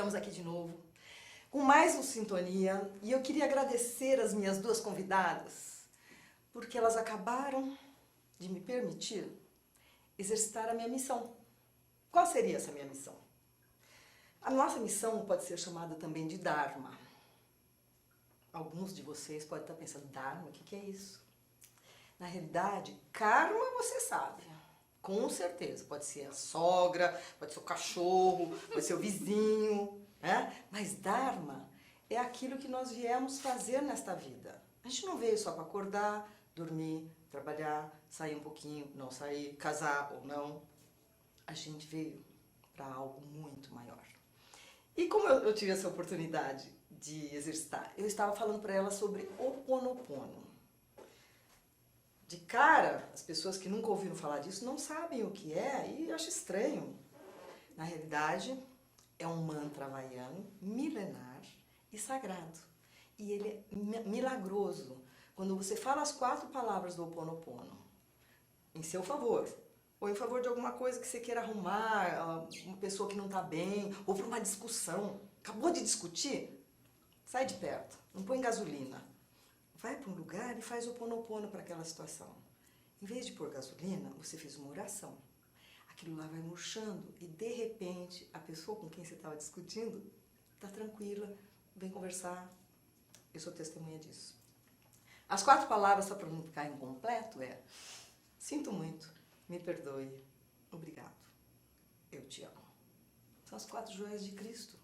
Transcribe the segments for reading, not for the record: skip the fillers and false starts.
Estamos aqui de novo com mais um Sintonia e eu queria agradecer as minhas duas convidadas porque elas acabaram de me permitir exercitar a minha missão. Qual seria essa minha missão? A nossa missão pode ser chamada também de Dharma. Alguns de vocês podem estar pensando, Dharma, o que é isso? Na realidade, karma você sabe, com certeza. Pode ser a sogra, pode ser o cachorro, pode ser o vizinho, né? Mas Dharma é aquilo que nós viemos fazer nesta vida. A gente não veio só para acordar, dormir, trabalhar, sair um pouquinho, não sair, casar ou não. A gente veio para algo muito maior. E como eu tive essa oportunidade de exercitar, eu estava falando para ela sobre Ho'oponopono. De cara, as pessoas que nunca ouviram falar disso não sabem o que é e acham estranho. Na realidade, é um mantra havaiano milenar e sagrado. E ele é milagroso. Quando você fala as 4 palavras do Ho'oponopono em seu favor, ou em favor de alguma coisa que você queira arrumar, uma pessoa que não está bem, ou para uma discussão, acabou de discutir, sai de perto, não põe gasolina. Vai para um lugar e faz Ho'oponopono para aquela situação. Em vez de pôr gasolina, você fez uma oração. Aquilo lá vai murchando e, de repente, a pessoa com quem você estava discutindo está tranquila, vem conversar. Eu sou testemunha disso. As 4 palavras, só para não ficar incompleto, é: sinto muito, me perdoe, obrigado, eu te amo. São as 4 joias de Cristo.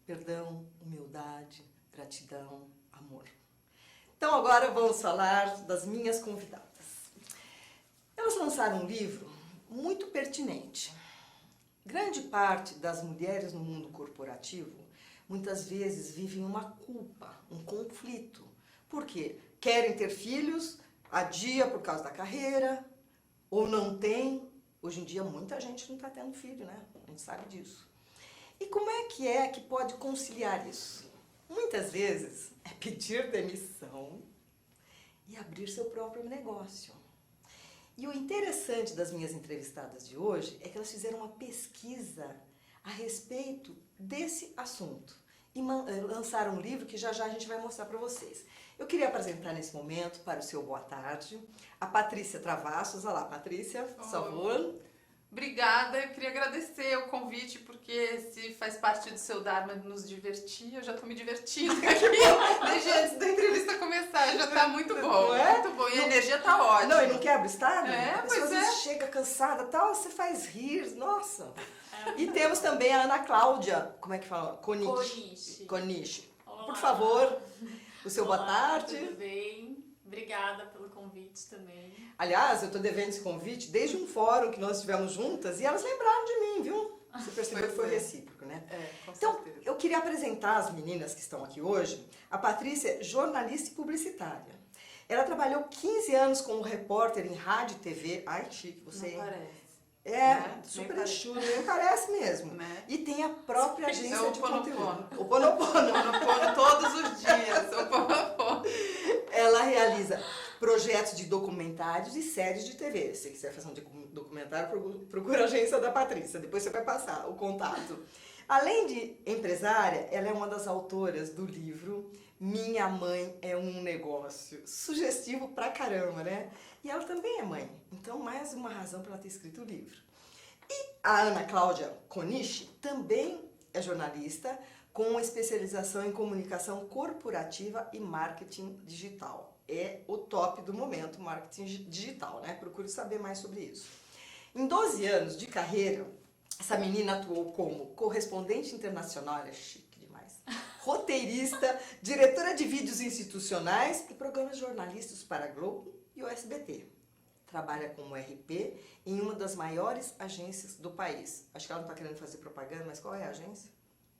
Perdão, humildade, gratidão, amor. Então agora vamos falar das minhas convidadas. Elas lançaram um livro muito pertinente. Grande parte das mulheres no mundo corporativo muitas vezes vivem uma culpa, um conflito. Por quê? Querem ter filhos, adia por causa da carreira, ou não tem. Hoje em dia muita gente não está tendo filho, né? A gente sabe disso. E como é que pode conciliar isso? Muitas vezes é pedir demissão e abrir seu próprio negócio. E o interessante das minhas entrevistadas de hoje é que elas fizeram uma pesquisa a respeito desse assunto e lançaram um livro que já já a gente vai mostrar para vocês. Eu queria apresentar nesse momento, para o seu boa tarde, a Patrícia Travassos. Olá, Patrícia, por favor. Obrigada, eu queria agradecer o convite, porque se faz parte do seu Dharma nos divertir, eu já estou me divertindo aqui, desde antes da entrevista começar, já está muito bom, Não é? muito bom, e a energia está ótima. Não, e não quebra o estado? É, pois pois é. Você chega cansada e tal, você faz rir, nossa. E temos também a Ana Cláudia, como é que fala? Coniche. Por favor, o seu boa tarde. Tudo bem? Obrigada pelo convite também. Aliás, eu estou devendo esse convite desde um fórum que nós estivemos juntas e elas lembraram de mim, viu? Você percebeu que foi recíproco, né? Com então, certeza. eu queria apresentar as meninas que estão aqui hoje. A Patrícia é jornalista e publicitária. Ela trabalhou 15 anos como repórter em rádio e TV. Ai, chique, você... Não parece. É, super enxuto, nem parece mesmo. Né? E tem a própria agência de conteúdo. Ho'oponopono todos os dias, Ho'oponopono. Ela realiza projetos de documentários e séries de TV. Se você quiser fazer um documentário, procura a agência da Patrícia, depois você vai passar o contato. Além de empresária, ela é uma das autoras do livro Minha Mãe é um Negócio. Sugestivo pra caramba, né? E ela também é mãe, então mais uma razão para ela ter escrito o livro. E a Ana Cláudia Coniche também é jornalista com especialização em comunicação corporativa e marketing digital. É o top do momento, marketing digital, né? Procure saber mais sobre isso. Em 12 anos de carreira, essa menina atuou como correspondente internacional, é chique demais, roteirista, diretora de vídeos institucionais e programas jornalísticos para a Globo e o SBT. Trabalha como RP em uma das maiores agências do país. Acho que ela não está querendo fazer propaganda, mas qual é a agência?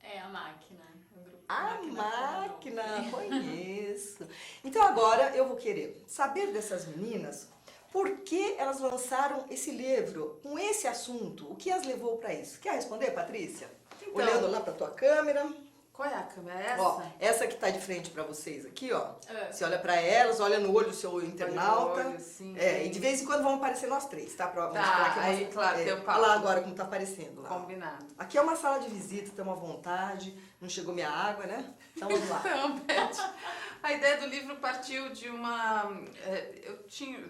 É a Máquina, o grupo A Máquina, conheço. Então agora eu vou querer saber dessas meninas por que elas lançaram esse livro com esse assunto, o que as levou para isso. Quer responder, Patrícia? Então, olhando lá para tua câmera. Qual é a câmera? É essa? Ó, essa que tá de frente pra vocês aqui, ó. Ah. Você olha pra elas, olha no olho do seu internauta. Olho, sim, e de vez em quando vão aparecer nós três, tá? Pra Tá, mostrar que aí, claro, tem o papo. olha lá agora como tá aparecendo lá. Combinado. Aqui é uma sala de visita, estamos à vontade. Não chegou minha água, né? Então vamos lá. Então, Beth, a ideia do livro partiu de uma... eu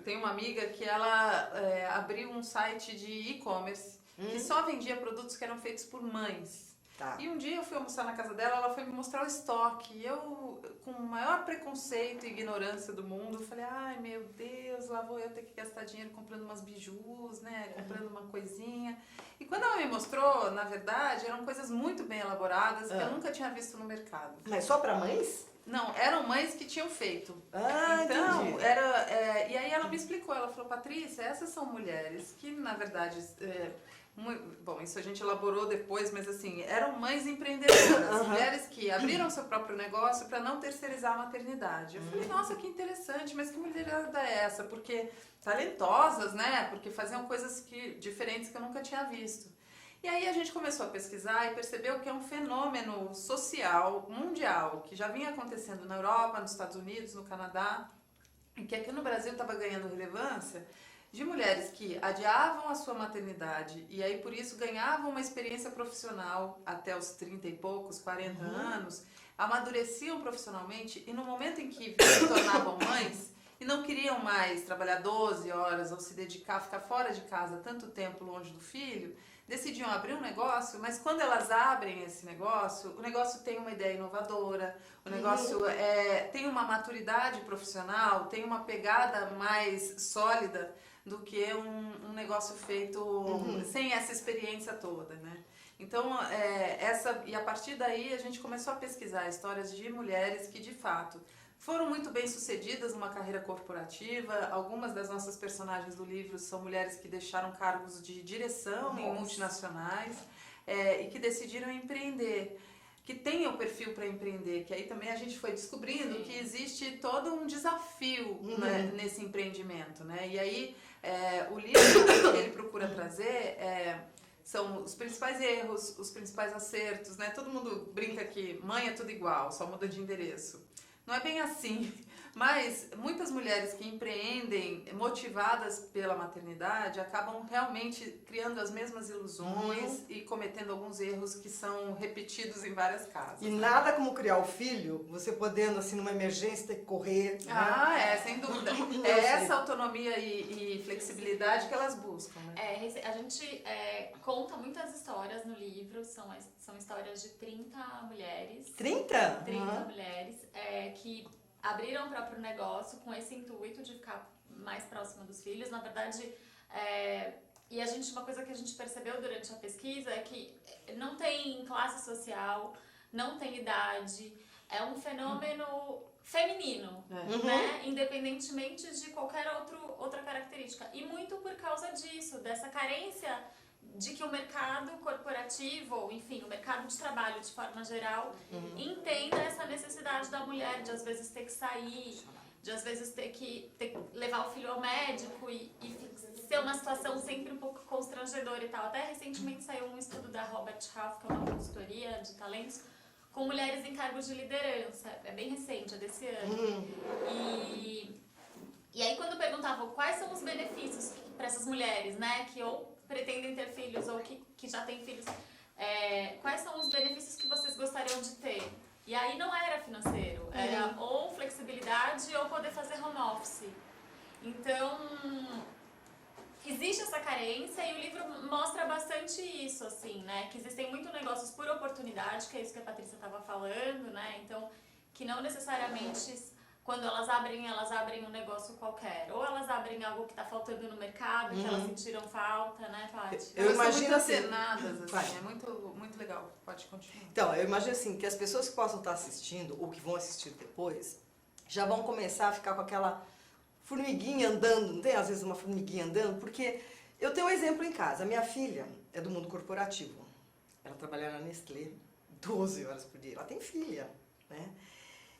tenho uma amiga que ela abriu um site de e-commerce que só vendia produtos que eram feitos por mães. Tá. E um dia eu fui almoçar na casa dela, ela foi me mostrar o estoque. E eu, com o maior preconceito e ignorância do mundo, falei, ai meu Deus, lá vou eu ter que gastar dinheiro comprando umas bijus, né? Comprando uma coisinha. E quando ela me mostrou, na verdade, eram coisas muito bem elaboradas que eu nunca tinha visto no mercado. Mas só pra mães? Não, eram mães que tinham feito. Ah, Então, entendi. e aí ela me explicou, ela falou, Patrícia, essas são mulheres que, na verdade, bom, isso a gente elaborou depois, mas assim, eram mães empreendedoras, mulheres que abriram seu próprio negócio para não terceirizar a maternidade. Eu falei, nossa, que interessante, mas que mulherada é essa? Porque talentosas, né? Porque faziam coisas diferentes que eu nunca tinha visto. E aí a gente começou a pesquisar e percebeu que é um fenômeno social, mundial, que já vinha acontecendo na Europa, nos Estados Unidos, no Canadá, e que aqui no Brasil estava ganhando relevância, de mulheres que adiavam a sua maternidade e aí por isso ganhavam uma experiência profissional até os 30 e poucos, 40 anos, amadureciam profissionalmente e no momento em que se tornavam mães e não queriam mais trabalhar 12 horas ou se dedicar, ficar fora de casa tanto tempo longe do filho, decidiam abrir um negócio, mas quando elas abrem esse negócio, o negócio tem uma ideia inovadora, o negócio tem uma maturidade profissional, tem uma pegada mais sólida do que um negócio feito sem essa experiência toda, né? Então, e a partir daí a gente começou a pesquisar histórias de mulheres que, de fato, foram muito bem sucedidas numa carreira corporativa. Algumas das nossas personagens do livro são mulheres que deixaram cargos de direção em multinacionais e que decidiram empreender, que têm o perfil para empreender, que aí também a gente foi descobrindo que existe todo um desafio nesse empreendimento, né? E aí o livro que ele procura trazer são os principais erros, os principais acertos, né? Todo mundo brinca que mãe é tudo igual, só muda de endereço. Não é bem assim, mas muitas mulheres que empreendem motivadas pela maternidade acabam realmente criando as mesmas ilusões e cometendo alguns erros que são repetidos em várias casas. E nada como criar o filho, você podendo, assim, numa emergência, ter que correr. Sem dúvida. É essa autonomia e flexibilidade que elas buscam, né? A gente conta muitas histórias no livro, são histórias de 30 mulheres. 30? 30 mulheres que abriram o próprio negócio com esse intuito de ficar mais próxima dos filhos. Na verdade, uma coisa que a gente percebeu durante a pesquisa é que não tem classe social, não tem idade, é um fenômeno feminino, né? Independentemente de qualquer outra característica. E muito por causa disso, dessa carência de que o mercado corporativo, ou enfim, o mercado de trabalho de forma geral, entenda essa necessidade da mulher de às vezes ter que sair, de às vezes ter que levar o filho ao médico e ser uma situação sempre um pouco constrangedora e tal. Até recentemente saiu um estudo da Robert Half, que é uma consultoria de talentos, com mulheres em cargos de liderança. É bem recente, é desse ano. E aí quando perguntavam quais são os benefícios para essas mulheres, né, que ou pretendem ter filhos ou que já têm filhos, quais são os benefícios que vocês gostariam de ter? E aí não era financeiro, era ou flexibilidade ou poder fazer home office. Então, existe essa carência e o livro mostra bastante isso, assim, né? Que existem muitos negócios por oportunidade, que é isso que a Patrícia estava falando, né? Então, que não necessariamente... Quando elas abrem um negócio qualquer. Ou elas abrem algo que está faltando no mercado, que elas sentiram falta, né, Paty? Eu imagino muito assim, antenadas, assim, é muito, muito legal. Pode continuar. Então, eu imagino assim, que as pessoas que possam estar assistindo, ou que vão assistir depois, já vão começar a ficar com aquela formiguinha andando, não tem às vezes uma formiguinha andando? Porque eu tenho um exemplo em casa. A minha filha é do mundo corporativo. Ela trabalha na Nestlé 12 horas por dia. Ela tem filha, né?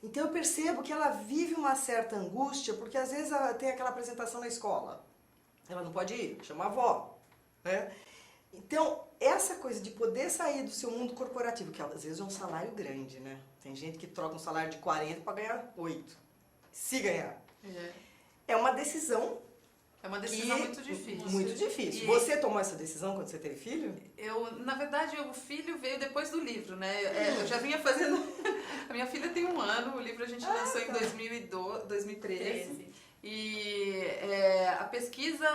Então eu percebo que ela vive uma certa angústia, porque às vezes ela tem aquela apresentação na escola. Ela não pode ir, chama a avó, né? Então, essa coisa de poder sair do seu mundo corporativo, que às vezes é um salário grande, né? Tem gente que troca um salário de 40 para ganhar 8, se ganhar. É uma decisão. É uma decisão muito difícil. Muito difícil. E você tomou essa decisão quando você teve filho? na verdade, o filho veio depois do livro, né? Eu já vinha fazendo... A minha filha tem 1 ano, o livro a gente lançou em 2013. E a pesquisa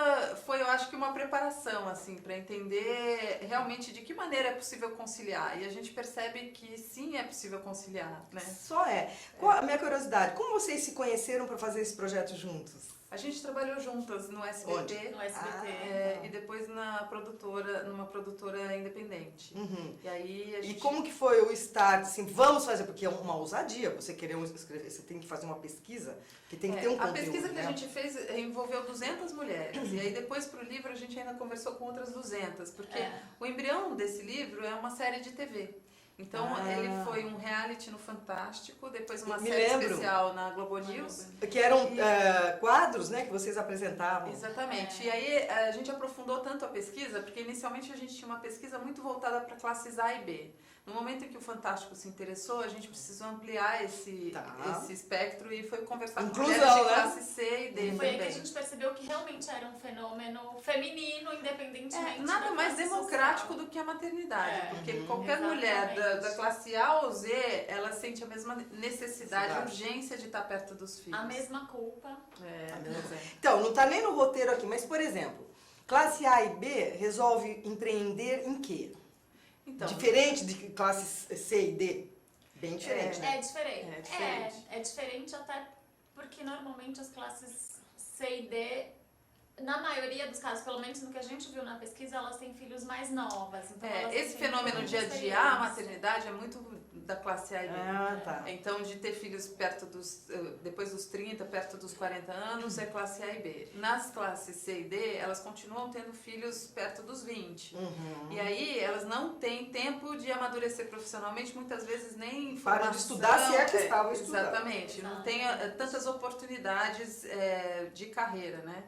foi, eu acho que uma preparação, assim, para entender realmente de que maneira é possível conciliar. E a gente percebe que sim, é possível conciliar, né? Só é. A minha curiosidade, como vocês se conheceram para fazer esse projeto juntos? A gente trabalhou juntas no SBT. Onde? No SBT. E depois numa produtora independente. E aí a gente... E como que foi o start, assim, vamos fazer, porque é uma ousadia, você querer escrever, você tem que fazer uma pesquisa, que tem que ter um conteúdo, a pesquisa que né? a gente fez envolveu 200 mulheres, e aí depois pro livro a gente ainda conversou com outras 200, porque o embrião desse livro é uma série de TV. Então, ele foi um reality no Fantástico, depois uma série especial na Globo News. Que eram quadros, né, que vocês apresentavam. Exatamente. E aí, a gente aprofundou tanto a pesquisa, porque inicialmente a gente tinha uma pesquisa muito voltada para classes A e B. No momento em que o Fantástico se interessou, a gente precisou ampliar esse espectro e foi conversar com mulheres de classe C e D. Foi aí que a gente percebeu que realmente era um fenômeno feminino, independentemente nada da mais classe democrático social. do que a maternidade, porque qualquer Exatamente. mulher da classe A ou Z, ela sente a mesma necessidade, a urgência de estar perto dos filhos. A mesma culpa. Então, não está nem no roteiro aqui, mas, por exemplo, classe A e B resolve empreender em quê? Então, Diferente de classe C e D? Bem diferente, né? É diferente. É diferente. É diferente até porque normalmente as classes C e D, na maioria dos casos, pelo menos no que a gente viu na pesquisa, elas têm filhos mais novas. Então esse fenômeno de adiar a maternidade é muito da classe A e B. Então, de ter filhos depois dos 30, perto dos 40 anos, é classe A e B. Nas classes C e D, elas continuam tendo filhos perto dos 20. E aí, elas não têm tempo de amadurecer profissionalmente, muitas vezes nem formação. Para de estudar se é que estavam estudando. Exatamente. Não tem tantas oportunidades de carreira, né?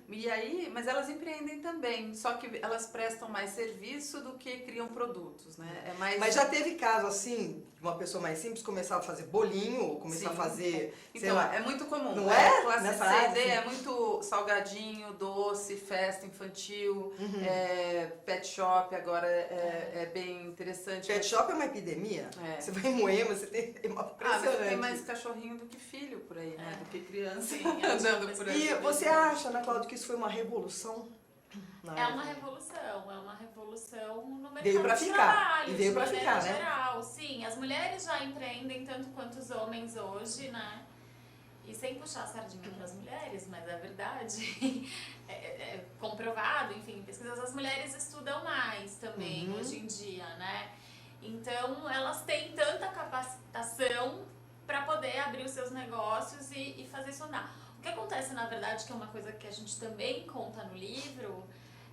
E aí, mas elas empreendem também, só que elas prestam mais serviço do que criam produtos, né? Mas já teve caso assim, de uma pessoa mais simples começar a fazer bolinho, ou começar a fazer, sei então, lá. é muito comum. Não é? Classe Nessa C e área, D assim. é muito salgadinho, doce, festa infantil, pet shop agora é bem interessante. Pet shop é uma epidemia. Você vai em Moema, você tem uma mas tem mais cachorrinho do que filho por aí, né? Do que criança andando por aí. E você acha, Ana Cláudia, que isso foi uma revolução? É uma revolução no mercado Veio pra de ficar. trabalho, E veio de pra maneira ficar, né? geral. Sim, as mulheres já empreendem tanto quanto os homens hoje, né? E sem puxar a sardinha para as mulheres, mas é verdade, é comprovado, enfim, em pesquisas, as mulheres estudam mais também hoje em dia, né? Então, elas têm tanta capacitação para poder abrir os seus negócios e fazer isso andar. O que acontece, na verdade, que é uma coisa que a gente também conta no livro,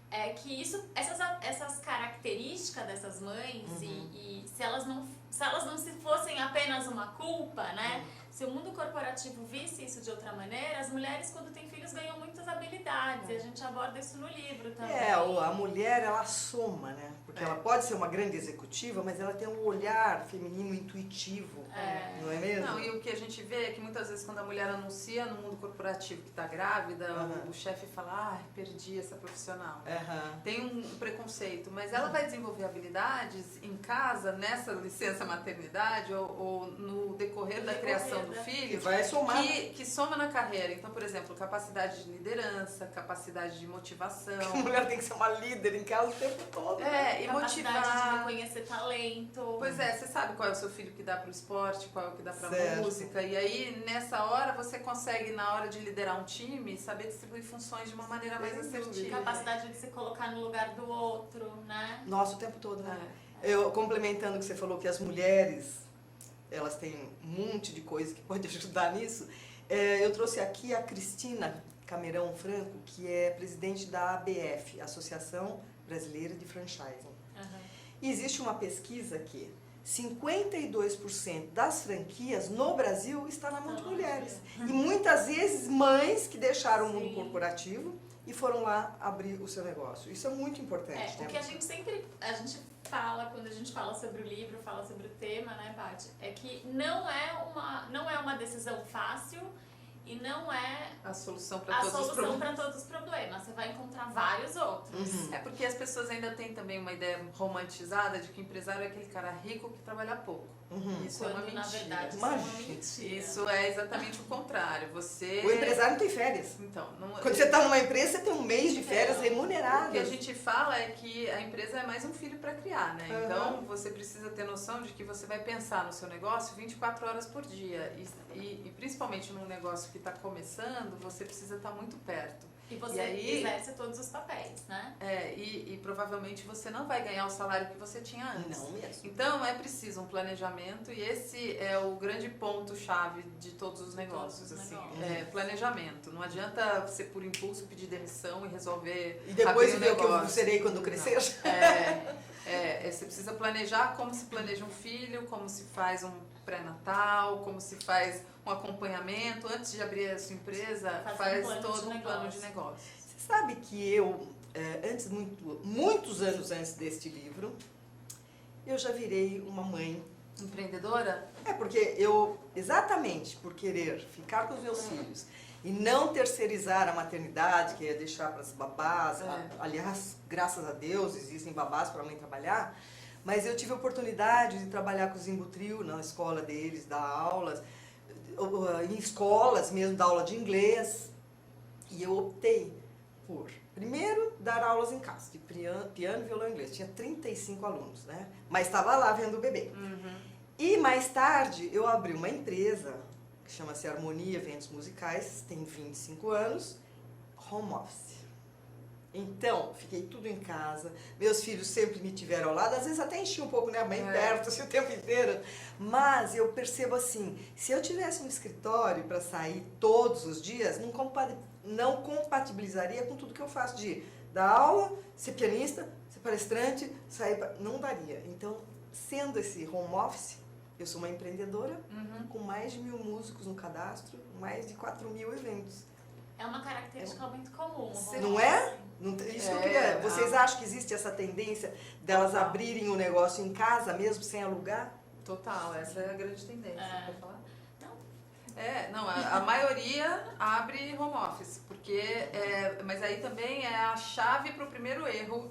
é que essas características dessas mães, e se elas não se fossem apenas uma culpa, né? Se o mundo corporativo visse isso de outra maneira, as mulheres, quando têm filhos, ganham muitas habilidades. E a gente aborda isso no livro também. A mulher, ela soma, né? Porque ela pode ser uma grande executiva, mas ela tem um olhar feminino intuitivo, não é mesmo? Não, e o que a gente vê é que muitas vezes quando a mulher anuncia no mundo corporativo que está grávida, o chefe fala, perdi essa profissional. Tem um preconceito, mas ela vai desenvolver habilidades em casa, nessa licença maternidade ou no decorrer da criação do filho, que vai somar. Que soma na carreira. Então, por exemplo, capacidade de liderança, capacidade de motivação. A mulher tem que ser uma líder em casa o tempo todo. E capacidade motivar. de reconhecer talento. Pois você sabe qual é o seu filho que dá pro esporte, qual é o que dá pra Certo. música. E aí, nessa hora, você consegue, na hora de liderar um time, saber distribuir funções de uma maneira mais assertiva. Capacidade de se colocar no lugar do outro, né? Nossa, o tempo todo, né? Eu, complementando o que você falou, que as mulheres, elas têm um monte de coisa que pode ajudar nisso, eu trouxe aqui a Cristina Camerão Franco, que é presidente da ABF, Associação Brasileira de Franchising. E existe uma pesquisa que 52% das franquias no Brasil está na mão de mulheres. E muitas vezes mães que deixaram o mundo corporativo e foram lá abrir o seu negócio. Isso é muito importante. O que a gente sempre fala quando a gente fala sobre o livro, fala sobre o tema, né, Paty? É que não é uma decisão fácil e não é a solução para todos os problemas. Você vai encontrar vários outros. É porque as pessoas ainda têm também uma ideia romantizada de que empresário é aquele cara rico que trabalha pouco. Isso Quando, é uma mentira. Na verdade, isso é uma mentira. Isso é exatamente o contrário. O empresário não tem férias. Então, quando você está numa empresa, você tem um mês de férias remuneradas. O que a gente fala é que a empresa é mais um filho para criar, né? Então, você precisa ter noção de que você vai pensar no seu negócio 24 horas por dia. E principalmente num negócio que está começando, você precisa estar muito perto. E você exerce todos os papéis, né? E provavelmente você não vai ganhar o salário que você tinha antes. Não mesmo. Então é preciso um planejamento e esse é o grande ponto-chave de todos os negócios. Planejamento. Não adianta você por impulso pedir demissão e resolver. E depois ver o que eu serei quando crescer. Você precisa planejar como se planeja um filho, como se faz um pré-natal, como se faz um acompanhamento. Antes de abrir a sua empresa, faz todo um plano de negócio. Você sabe que eu, muitos anos antes deste livro, eu já virei uma mãe. Empreendedora? Porque exatamente por querer ficar com os meus filhos e não terceirizar a maternidade, que é deixar para as babás, aliás, graças a Deus, existem babás para a mãe trabalhar, mas eu tive a oportunidade de trabalhar com o Zimbutril na escola deles, dar aulas, em escolas mesmo, dar aula de inglês, e eu optei por, primeiro, dar aulas em casa, de piano, violão e inglês. Tinha 35 alunos, né? Mas estava lá vendo o bebê. E mais tarde, eu abri uma empresa, que chama-se Harmonia Eventos Musicais, tem 25 anos, home office. Então, fiquei tudo em casa, meus filhos sempre me tiveram ao lado, às vezes até enchi um pouco, né, a mãe perto, assim, o tempo inteiro, mas eu percebo assim, se eu tivesse um escritório para sair todos os dias, não compatibilizaria com tudo que eu faço de dar aula, ser pianista, ser palestrante, não daria. Então, sendo esse home office, eu sou uma empreendedora com mais de 1.000 músicos no cadastro, mais de 4.000 eventos. É uma característica muito comum. Não é? Isso que eu queria. Vocês acham que existe essa tendência delas abrirem o negócio em casa mesmo, sem alugar? Total, essa é a grande tendência. Quer falar? Não. A maioria abre home office, mas aí também é a chave para o primeiro erro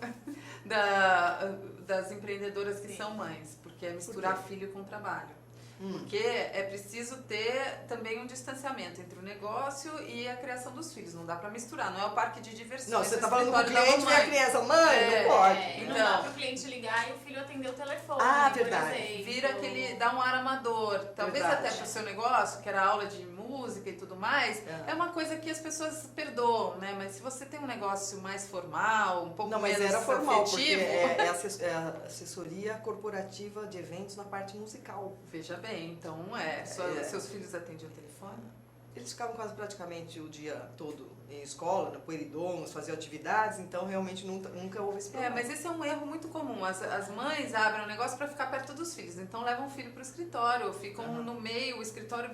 das empreendedoras que são mães, porque é misturar filho com trabalho. Porque é preciso ter também um distanciamento entre o negócio e a criação dos filhos. Não dá pra misturar, não é o parque de diversões. Não, você tá falando com o cliente e a criança, mãe, não pode. Não dá pro cliente ligar e o filho atender o telefone. Verdade. Vira dá um ar amador. Talvez até pro seu negócio, que era aula de música e tudo mais, é uma coisa que as pessoas perdoam, né? Mas se você tem um negócio mais formal, um pouco menos era formal, afetivo... porque é a assessoria corporativa de eventos na parte musical. Veja bem, então seus filhos atendiam o telefone? Eles ficavam quase praticamente o dia todo em escola, na Pueridomos, faziam atividades, então realmente nunca houve esse problema. Mas esse é um erro muito comum. As mães abrem um negócio para ficar perto dos filhos, então levam o filho para o escritório, ficam no meio, o escritório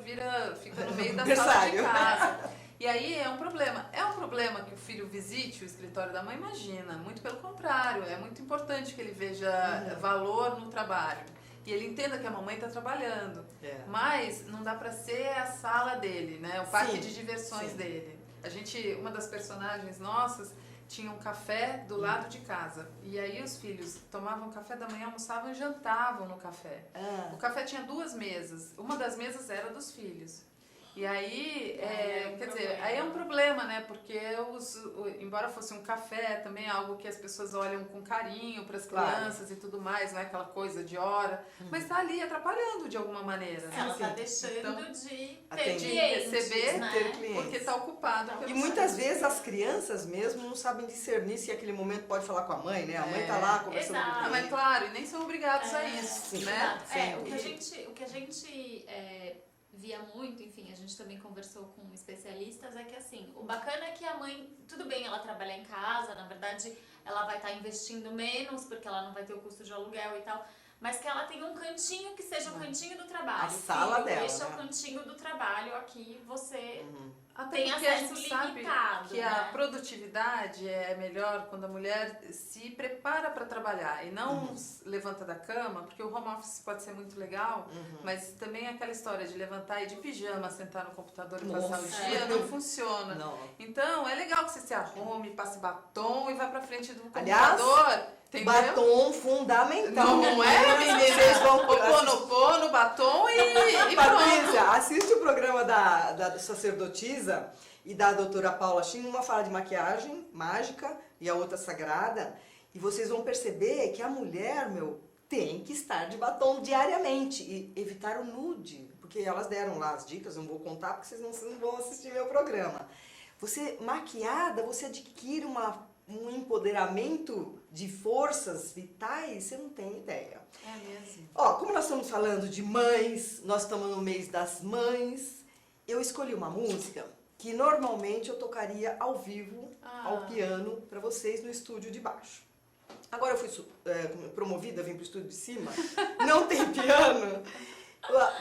fica no meio da sala de casa. E aí é um problema. É um problema que o filho visite o escritório da mãe? Imagina, muito pelo contrário. É muito importante que ele veja valor no trabalho. E ele entenda que a mamãe está trabalhando. Mas não dá para ser a sala dele, né? O parque de diversões dele. Uma das personagens nossas tinha um café do lado de casa. E aí os filhos tomavam café da manhã, almoçavam e jantavam no café. O café tinha 2 mesas. Uma das mesas era dos filhos. E aí, aí é um problema, né? Porque embora fosse um café, também é algo que as pessoas olham com carinho para as crianças e tudo mais, não é aquela coisa de hora, mas está ali atrapalhando de alguma maneira. Ela está deixando de ter de clientes, receber, né? ter clientes. Porque está ocupado. E muitas vezes as crianças mesmo não sabem discernir se aquele momento pode falar com a mãe, né? A mãe está lá conversando com o cliente. Mas claro, e nem são obrigados a isso, né? O que a gente via muito, enfim, a gente também conversou com especialistas, é que assim, o bacana é que a mãe, tudo bem ela trabalhar em casa, na verdade ela vai estar investindo menos, porque ela não vai ter o custo de aluguel e tal, mas que ela tenha um cantinho que seja o cantinho do trabalho. A sala Filho, dela, este é o né? cantinho do trabalho, aqui você Até tem porque a acesso gente sabe limitado, que né? a produtividade é melhor quando a mulher se prepara para trabalhar e não levanta da cama, porque o home office pode ser muito legal, mas também aquela história de levantar e de pijama, sentar no computador e passar o Nossa. dia, não funciona. Não. Então, é legal que você se arrume, passe batom e vá pra frente do Aliás, computador, entendeu? batom fundamental. Não é, menina? Vocês vão... Oponopono, batom e pronto. Patrícia, assiste o programa da sacerdotisa e da doutora Paula Shin, uma fala de maquiagem mágica e a outra sagrada, e vocês vão perceber que a mulher, tem que estar de batom diariamente e evitar o nude, porque elas deram lá as dicas, não vou contar porque vocês não vão assistir meu programa. Você, maquiada, você adquire um empoderamento de forças vitais, você não tem ideia. É mesmo. Ó, como nós estamos falando de mães, nós estamos no mês das mães, eu escolhi uma música que normalmente eu tocaria ao vivo, ao piano, para vocês no estúdio de baixo. Agora eu fui promovida, vim pro estúdio de cima, não tem piano,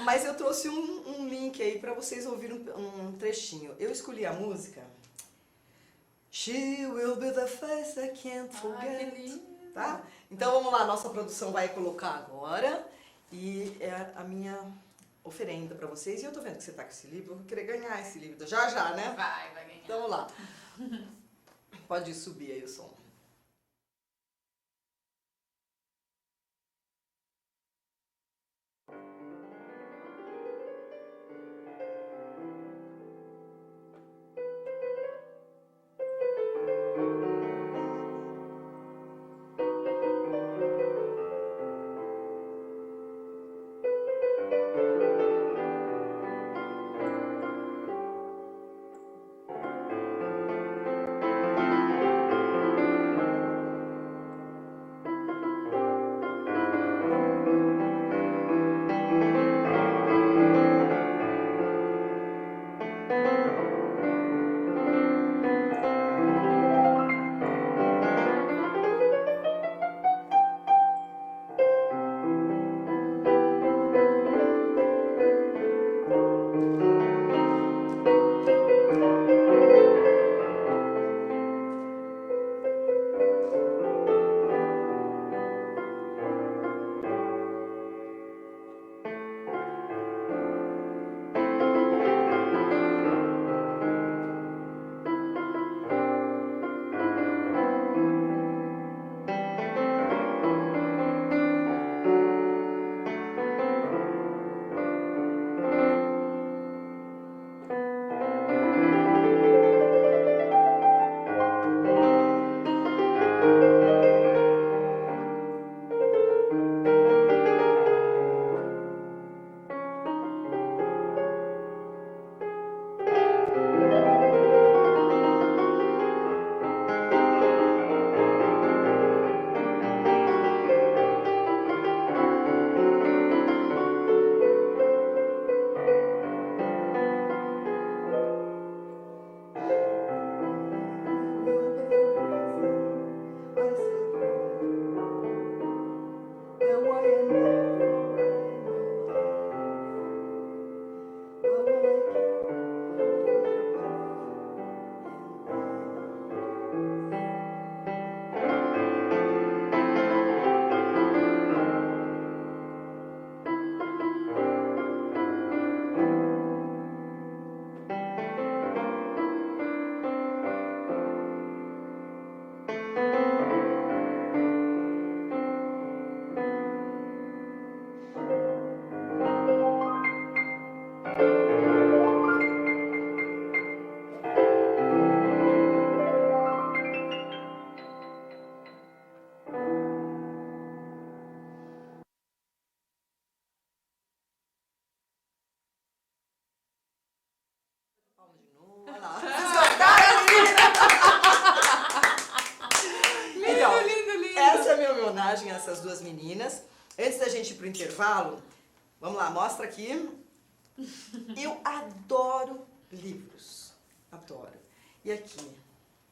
mas eu trouxe um link aí para vocês ouvirem um trechinho. Eu escolhi a música She Will Be the Face I Can't Forget. Que lindo. Tá? Então vamos lá, nossa produção vai colocar agora e é a minha oferenda para vocês. E eu tô vendo que você tá com esse livro, eu vou querer ganhar esse livro já, né? Vai ganhar. Então vamos lá. Pode subir aí o som. Olha lá. Então, Lindo. essa é a minha homenagem a essas duas meninas. Antes da gente ir pro intervalo, vamos lá, mostra aqui. Eu adoro livros. Adoro. E aqui,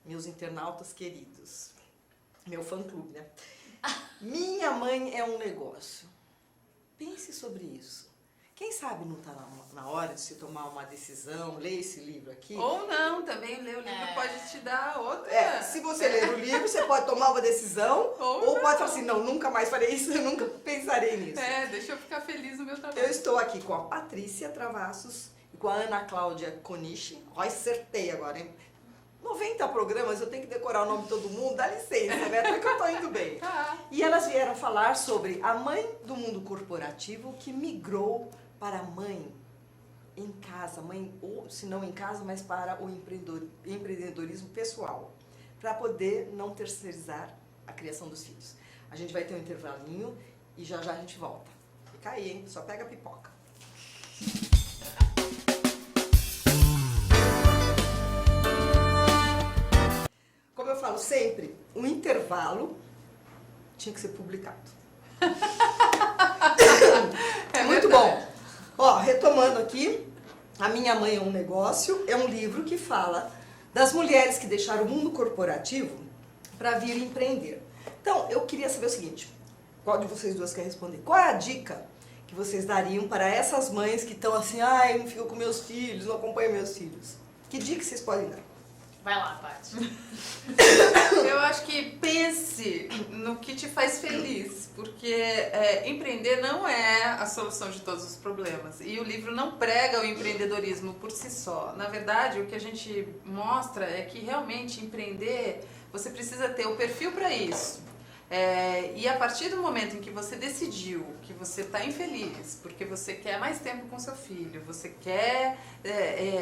meus internautas queridos. Meu fã-clube, né? Minha mãe é um negócio. pense sobre isso. Quem sabe não está na hora de se tomar uma decisão, ler esse livro aqui. Ou não, também ler o livro pode te dar outra... Se você ler o livro, você pode tomar uma decisão, ou pode falar assim, não, nunca mais farei isso, eu nunca pensarei nisso. Deixa eu ficar feliz no meu trabalho. Eu estou aqui com a Patrícia Travassos e com a Ana Cláudia Konishi. Ó, acertei agora, hein? 90 programas, eu tenho que decorar o nome de todo mundo, dá licença, né? Até que eu tô indo bem. Tá. E elas vieram falar sobre a mãe do mundo corporativo que migrou para a mãe em casa, mãe, ou se não em casa, mas para o empreendedorismo pessoal, para poder não terceirizar a criação dos filhos. A gente vai ter um intervalinho e já já a gente volta. Fica aí, hein? Só pega a pipoca. Como eu falo sempre, um intervalo tinha que ser publicado. Muito bom. Ó, retomando aqui, A Minha Mãe é um Negócio é um livro que fala das mulheres que deixaram o mundo corporativo para vir empreender. Então, eu queria saber o seguinte, qual de vocês duas quer responder? Qual é a dica que vocês dariam para essas mães que estão assim, ai, não fico com meus filhos, não acompanho meus filhos? Que dica vocês podem dar? Vai lá, Paty. Eu acho que pense no que te faz feliz, porque empreender não é a solução de todos os problemas. E o livro não prega o empreendedorismo por si só. Na verdade, o que a gente mostra é que realmente empreender, você precisa ter o perfil para isso. E a partir do momento em que você decidiu que você está infeliz, porque você quer mais tempo com seu filho, você quer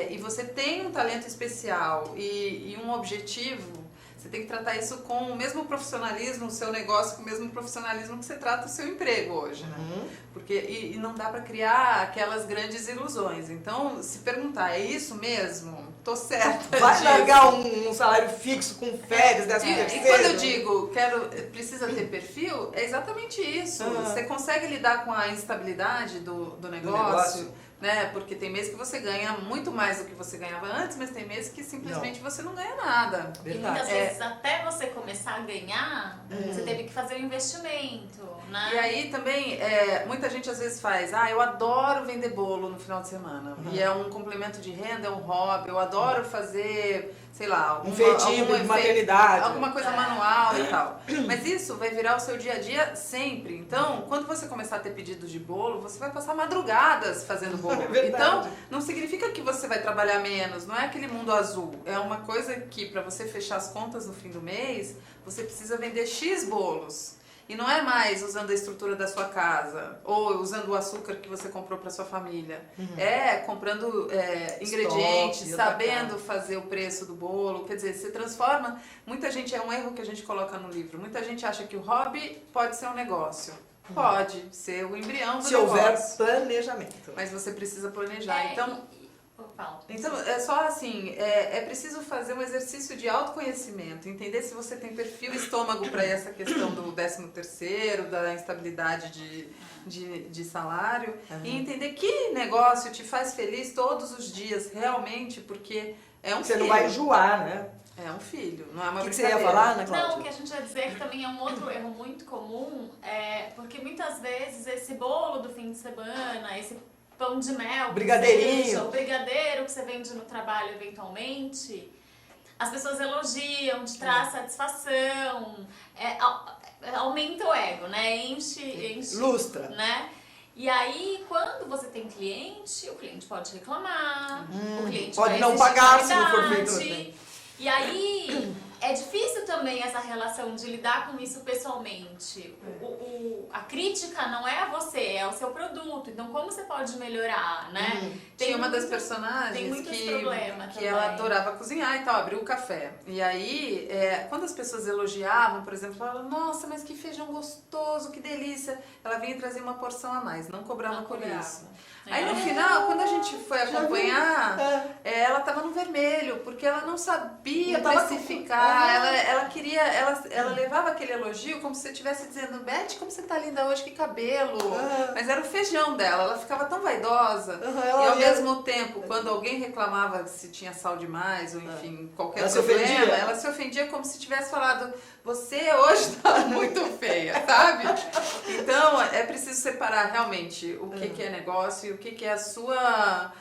e você tem um talento especial e um objetivo, você tem que tratar isso com o mesmo profissionalismo, o seu negócio com o mesmo profissionalismo que você trata o seu emprego hoje, né? Porque, e não dá para criar aquelas grandes ilusões. Então, se perguntar, é isso mesmo? Tô certa Vai disso? largar um salário fixo com férias, 13º? E quando eu digo precisa ter perfil, é exatamente isso. Você consegue lidar com a instabilidade do negócio, né? Porque tem meses que você ganha muito mais do que você ganhava antes, mas tem meses que simplesmente você não ganha nada. E muitas vezes até você começar a ganhar, você teve que fazer um investimento, né? E aí também, muita gente às vezes faz, eu adoro vender bolo no final de semana. E é um complemento de renda, é um hobby, eu adoro fazer, sei lá, um feitinho de maternidade. Alguma coisa manual e tal. Mas isso vai virar o seu dia a dia sempre. Então, quando você começar a ter pedidos de bolo, você vai passar madrugadas fazendo bolo. Então, não significa que você vai trabalhar menos, não é aquele mundo azul. É uma coisa que, para você fechar as contas no fim do mês, você precisa vender X bolos. E não é mais usando a estrutura da sua casa, ou usando o açúcar que você comprou para sua família. É comprando ingredientes, sabendo fazer o preço do bolo. Quer dizer, você transforma... Muita gente, é um erro que a gente coloca no livro, muita gente acha que o hobby pode ser um negócio. Pode ser o embrião do negócio. Se houver planejamento. Mas você precisa planejar. Então, é só assim, é preciso fazer um exercício de autoconhecimento, entender se você tem perfil estômago para essa questão do 13º, da instabilidade de salário, e entender que negócio te faz feliz todos os dias, realmente, porque é um filho. Você não vai enjoar, né? É um filho, não é uma brincadeira. O que você ia falar, Ana Cláudia? Não, o que a gente ia dizer que também é um outro erro muito comum, porque muitas vezes esse bolo do fim de semana, esse pão de mel, brigadeirinho, o brigadeiro que você vende no trabalho eventualmente, as pessoas elogiam, te traz satisfação, aumenta o ego, né? Enche, lustra, né? E aí, quando você tem cliente, o cliente pode reclamar, o cliente pode vai não pagar se não for feito. E aí, é difícil também essa relação de lidar com isso pessoalmente. A crítica não é a você, é o seu produto. Então, como você pode melhorar, né? Tem uma das personagens tem muitos problemas que ela adorava cozinhar e tal, abriu o café. E aí, quando as pessoas elogiavam, por exemplo, falavam, nossa, mas que feijão gostoso, que delícia. Ela vinha trazer uma porção a mais, não cobrava por isso. Aí no final, quando a gente foi acompanhar, ela tava no vermelho, porque ela não sabia Não tava precificar, ela levava aquele elogio como se você estivesse dizendo, Beth, como você tá linda hoje, que cabelo. Mas era o feijão dela, ela ficava tão vaidosa. E ao mesmo tempo, quando alguém reclamava se tinha sal demais, ou enfim, qualquer problema, ela se ofendia como se tivesse falado, você hoje tá muito feia, sabe? Então, é preciso separar realmente o que é negócio e o que é a sua...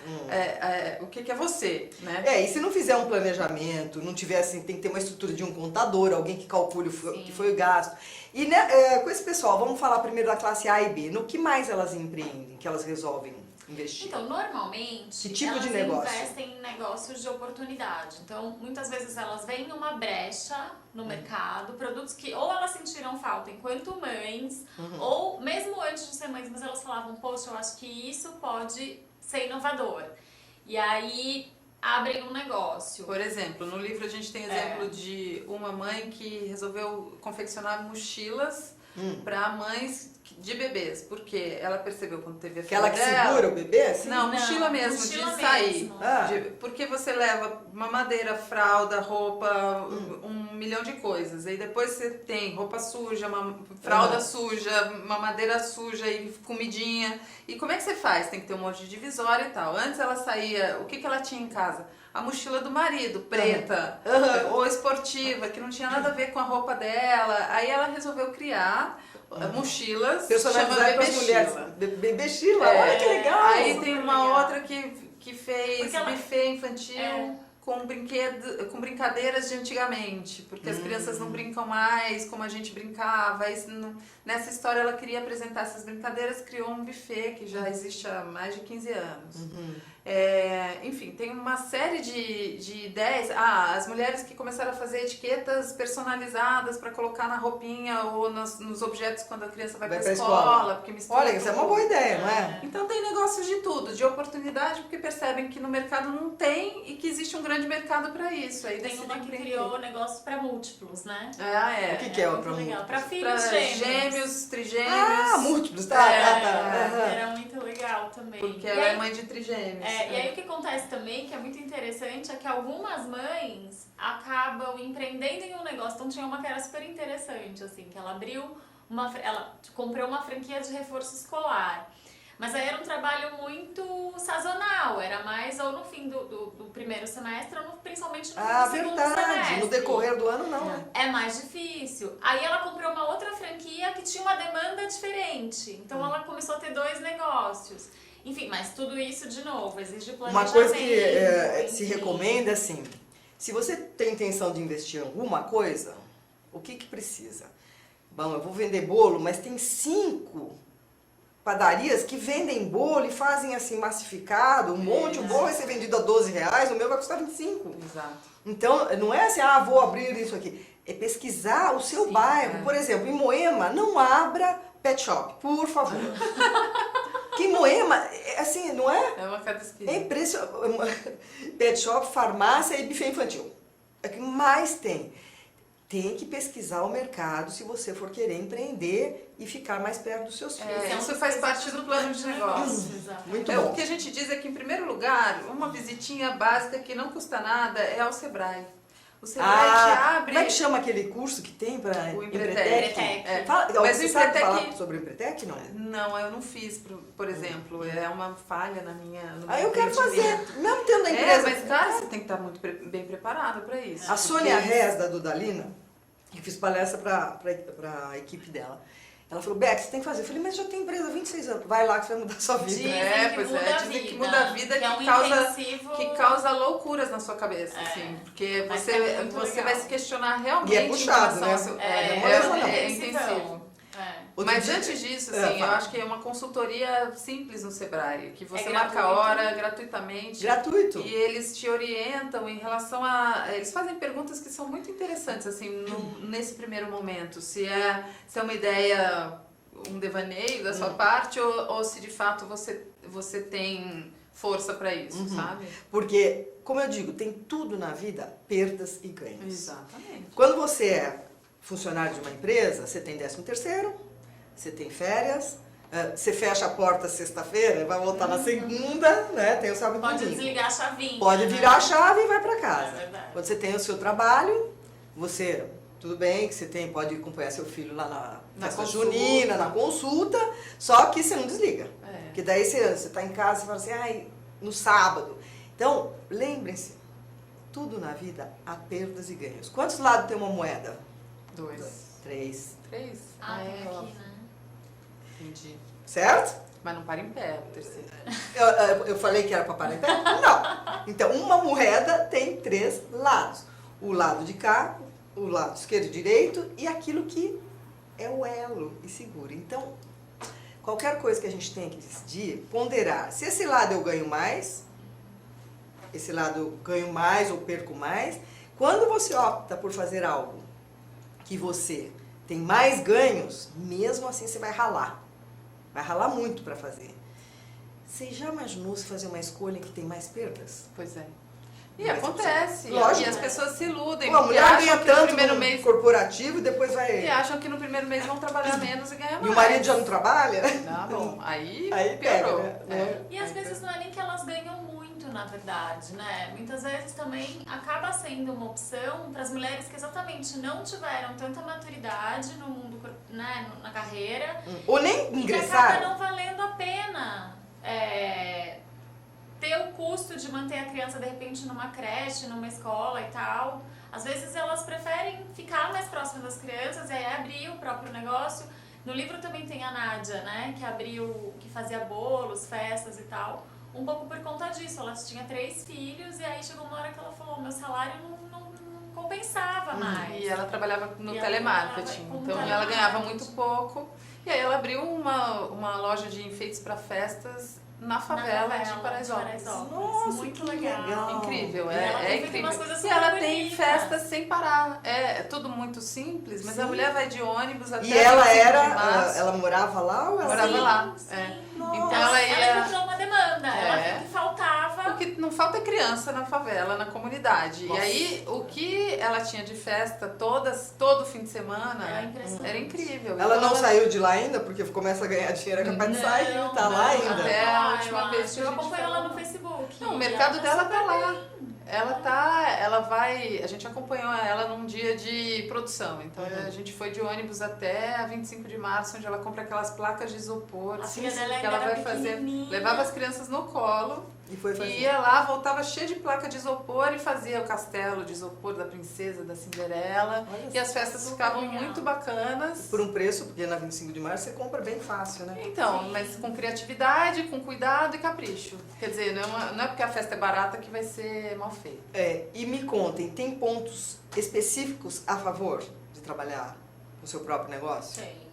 o que é você, né? E se não fizer um planejamento, não tiver assim, tem que ter uma estrutura de um contador, alguém que calcule o que foi o gasto. E né, com esse pessoal, vamos falar primeiro da classe A e B. No que mais elas empreendem, que elas resolvem investir? Então, normalmente, que tipo elas de negócio? investem em negócios de oportunidade. Então, muitas vezes elas veem uma brecha no mercado, produtos que ou elas sentiram falta enquanto mães, ou mesmo antes de ser mães, mas elas falavam, poxa, eu acho que isso pode ser inovador. E aí abrem um negócio. Por exemplo, no livro a gente tem exemplo de uma mãe que resolveu confeccionar mochilas para mães de bebês, porque ela percebeu quando teve a filha Aquela que segura o bebê? Assim? Não, mochila mesmo, mochila de sair. mesmo. Porque você leva mamadeira, fralda, roupa, 1 milhão de coisas. Aí depois você tem roupa suja, fralda suja, mamadeira suja e comidinha. E como é que você faz? Tem que ter um monte de divisória e tal. Antes ela saía, o que ela tinha em casa? A mochila do marido, preta, ou esportiva, que não tinha nada a ver com a roupa dela. Aí ela resolveu criar mochilas, chama Bebechila. Bebechila, olha que legal! Aí tem uma outra que fez buffet infantil com brincadeiras de antigamente, porque as crianças não brincam mais como a gente brincava. Nessa história ela queria apresentar essas brincadeiras, criou um buffet que já existe há mais de 15 anos. Enfim, tem uma série de ideias. As mulheres que começaram a fazer etiquetas personalizadas para colocar na roupinha ou nos objetos quando a criança vai para a escola. Porque mistura olha, isso é uma boa ideia, não é? Então tem negócios de tudo, de oportunidade, porque percebem que no mercado não tem e que existe um grande mercado para isso. Aí tem uma que criou negócios para múltiplos, né? O que é muito legal? Para filhos gêmeos, trigêmeos. Múltiplos, tá. Era muito legal também. Porque ela é mãe de trigêmeos. E aí o que acontece também, que é muito interessante, é que algumas mães acabam empreendendo em um negócio. Então tinha uma que era super interessante, assim, que ela ela comprou uma franquia de reforço escolar. Mas aí era um trabalho muito sazonal, era mais ou no fim do primeiro semestre ou principalmente no fim do segundo semestre. No decorrer do ano não, né? É mais difícil. Aí ela comprou uma outra franquia que tinha uma demanda diferente. Então ela começou a ter 2 negócios. Enfim, mas tudo isso, de novo, exige planejamento. Uma coisa que se recomenda é assim, se você tem intenção de investir em alguma coisa, o que precisa? Bom, eu vou vender bolo, mas tem 5 padarias que vendem bolo e fazem assim massificado, um monte, o bolo vai ser vendido a R$12, o meu vai custar 25. Exato. Então, não é assim, vou abrir isso aqui. É pesquisar o seu bairro. Por exemplo, em Moema, não abra pet shop, por favor. Que em Moema, assim, não é? É uma cada esquina. É impressionante. Pet shop, farmácia e buffet infantil. É o que mais tem. Tem que pesquisar o mercado se você for querer empreender e ficar mais perto dos seus filhos. Isso faz parte do plano de negócio. Muito bom. O que a gente diz é que, em primeiro lugar, uma visitinha básica que não custa nada é ao Sebrae. O Sebrae te abre... Como é que chama aquele curso que tem para o Empretec? Mas você sabe falar sobre o Empretec, não? Não, eu não fiz, por exemplo. É uma falha no meu eu quero fazer, mesmo tendo a empresa. Mas, cara, você tem que estar muito bem preparado para isso. A Sônia Rez, da Dudalina, que fiz palestra para a equipe dela. Ela falou, Beck, você tem que fazer. Eu falei, mas já tem empresa há 26 anos. Vai lá que você vai mudar a sua vida. Dizem que muda a vida, que causa loucuras na sua cabeça, assim. Porque você vai se questionar realmente. E é puxado, né? É intensivo. Mas antes disso, assim, eu acho que é uma consultoria simples no Sebrae, que você marca a hora gratuitamente. Gratuito. E eles te orientam em relação a... Eles fazem perguntas que são muito interessantes, assim, nesse primeiro momento. Se é uma ideia, um devaneio da sua parte, ou se de fato você tem força para isso, sabe? Porque, como eu digo, tem tudo na vida, perdas e ganhos. Exatamente. Quando você é funcionário de uma empresa, você tem 13º, você tem férias, Você fecha a porta sexta-feira, vai voltar na segunda, né? Tem o sábado e Pode domingo. desligar a chavinha. Pode virar a chave e vai para casa. É verdade. Quando você tem o seu trabalho, você, tudo bem que você pode acompanhar seu filho lá na festa consulta. junina, na consulta, só que você não desliga. É. Porque daí você tá em casa e fala assim, ai, no sábado. Então, lembrem-se, tudo na vida há perdas e ganhos. Quantos lados tem uma moeda? 2. 3. 3? Ah, tem aqui, né? Entendi. Certo? Mas não para em pé, o terceiro. Eu falei que era para parar em pé? Não. Então, uma moeda tem 3 lados. O lado de cá, o lado esquerdo e direito e aquilo que é o elo e segura. Então, qualquer coisa que a gente tenha que decidir, ponderar. Se esse lado eu ganho mais, esse lado eu ganho mais ou perco mais. Quando você opta por fazer algo que você tem mais ganhos, mesmo assim você vai ralar. Vai ralar muito para fazer. Você já imaginou se fazer uma escolha que tem mais perdas? Pois é. E Mas acontece. lógico. E as pessoas se iludem. Pô, a porque mulher ganha acham que no tanto primeiro no mês. corporativo e depois vai... E acham que no primeiro mês vão trabalhar menos e ganhar mais. E o marido já não trabalha? Tá bom. Aí pega, piorou. né? É. E às vezes não é nem que elas ganham muito, na verdade, né? Muitas vezes também acaba sendo uma opção para as mulheres que exatamente não tiveram tanta maturidade no mundo, né, na carreira. Ou nem E que ingressar. acaba não valendo a pena ter o custo de manter a criança, de repente, numa creche, numa escola e tal. Às vezes elas preferem ficar mais próximas das crianças e aí abrir o próprio negócio. No livro também tem a Nádia, né, que fazia bolos, festas e tal. Um pouco por conta disso, ela tinha 3 filhos e aí chegou uma hora que ela falou, meu salário não compensava mais. E ela trabalhava no E telemarketing, ela trabalhava com então ela ganhava telemarketing. muito pouco. E aí ela abriu uma loja de enfeites para festas na favela de Paraisópolis. Nossa, muito que legal. Incrível, E ela é tem feito umas incrível. coisas E ela super tem bonitas. festas sem parar. É tudo muito simples, mas Sim. a mulher vai de ônibus até E ela 25 de era... março. Ela morava lá ou ela... Morava Sim, lá. sim. É. Nossa. Então Ela ia... encontrou uma demanda, ela viu que faltava. Porque não falta criança na favela, na comunidade. Nossa. E aí, o que ela tinha de festa todo fim de semana Era impressionante. era incrível. Ela Então não saiu de lá ainda, porque começa a ganhar dinheiro, é capaz de sair, tá lá ainda. Até a última eu vez que a eu gente acompanho ela falou. no Facebook. Não, o e mercado ela dela tá tá super lá. bem. Ela vai, a gente acompanhou ela num dia de produção, então a gente foi de ônibus até a 25 de março, onde ela compra aquelas placas de isopor, A filha dela que ela ainda era vai fazer, pequenininha. levava as crianças no colo, E foi fazer. e ia lá, voltava cheia de placa de isopor e fazia o castelo de isopor da princesa, da Cinderela, Olha e as festas super ficavam legal. muito bacanas. Por um preço, porque na 25 de março você compra bem fácil, né? Então, Sim. mas com criatividade, com cuidado e capricho. Quer dizer, não é porque a festa é barata que vai ser mal feita. E me contem, tem pontos específicos a favor de trabalhar o seu próprio negócio? Tem.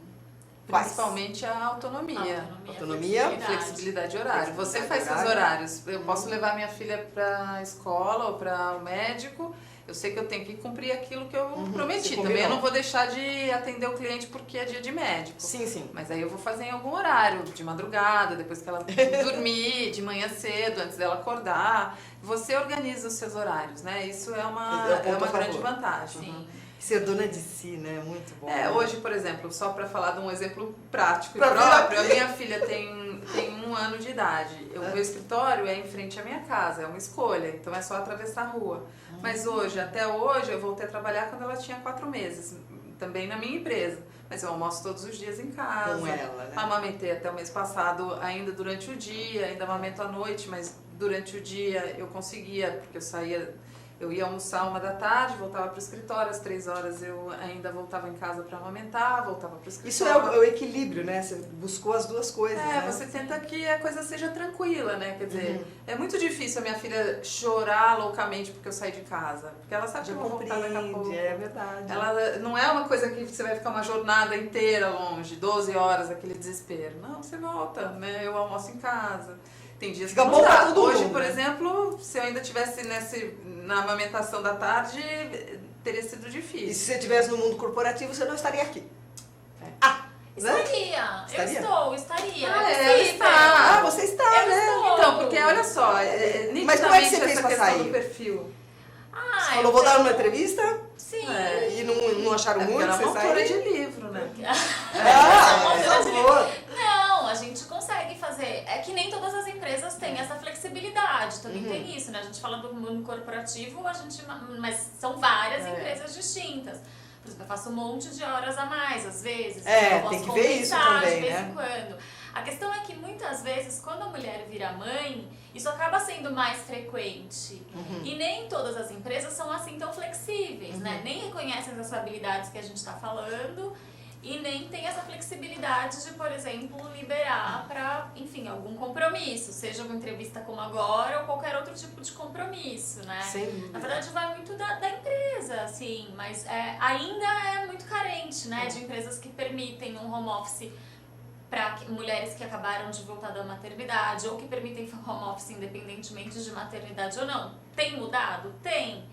Quais? Principalmente a autonomia. Autonomia, Flexibilidade de horário. Você Flexibilidade faz seus horário. horários. Eu posso levar minha filha para a escola ou para o médico. Eu sei que eu tenho que cumprir aquilo que eu prometi. você Também eu combinou. não vou deixar de atender o cliente porque é dia de médico. Sim, sim. Mas aí eu vou fazer em algum horário, de madrugada, depois que ela dormir, de manhã cedo, antes dela acordar. Você organiza os seus horários, né? Isso é uma, É um ponto a grande favor. vantagem. Sim. Ser dona de si, né? Muito bom. Hoje, por exemplo, só para falar de um exemplo prático e Pra vir próprio, a aqui. minha filha tem 1 ano de idade. O meu escritório é em frente à minha casa, é uma escolha, então é só atravessar a rua. Mas hoje, até hoje, eu voltei a trabalhar quando ela tinha 4 meses, também na minha empresa. Mas eu almoço todos os dias em casa. Com ela, né? Amamentei até o mês passado, ainda durante o dia, ainda amamento à noite, mas durante o dia eu conseguia, porque eu ia almoçar 1 da tarde, voltava para o escritório, às 3 horas eu ainda voltava em casa para amamentar, voltava para o escritório. Isso é o equilíbrio, né? Você buscou as duas coisas, né? Você tenta que a coisa seja tranquila, né? Quer dizer, é muito difícil a minha filha chorar loucamente porque eu saí de casa. Porque ela sabe que Já eu vou voltar daqui a pouco. compreende, é verdade. Ela não é uma coisa que você vai ficar uma jornada inteira longe, 12 horas, aquele desespero. Não, você volta, né? Eu almoço em casa. Tem dias Fica que bom não pra dá. todo Hoje, mundo, por né? exemplo, se eu ainda estivesse na amamentação da tarde, teria sido E difícil. se você estivesse no mundo corporativo, você não estaria aqui. Estaria. Estaria? Estaria. Ah, É ela possível. está. Ah, você está, Eu né? estou. Então, porque olha só, Mas como é que nitidamente você fez essa pra questão sair? do perfil. Você falou, vou dar uma entrevista Sim. É. e não acharam É porque muito, ela é você uma autora saiu? de livro, né? Ah, por favor. Não, a que nem todas as empresas têm essa flexibilidade, também tem isso, né? A gente fala do mundo corporativo, mas são várias empresas distintas. Por exemplo, eu faço um monte de horas a mais, às vezes. Eu posso tem que ver isso também, de vez né? em quando. A questão é que muitas vezes, quando a mulher vira mãe, isso acaba sendo mais frequente. E nem todas as empresas são assim tão flexíveis, né? Nem reconhecem as habilidades que a gente está falando e nem tem essa flexibilidade de, por exemplo, liberar para, enfim, algum compromisso, seja uma entrevista como agora ou qualquer outro tipo de compromisso, né? Sem dúvida. Na verdade, vai muito da empresa, assim, mas ainda é muito carente, né? De empresas que permitem um home office para mulheres que acabaram de voltar da maternidade ou que permitem home office independentemente de maternidade ou não. Tem mudado? Tem.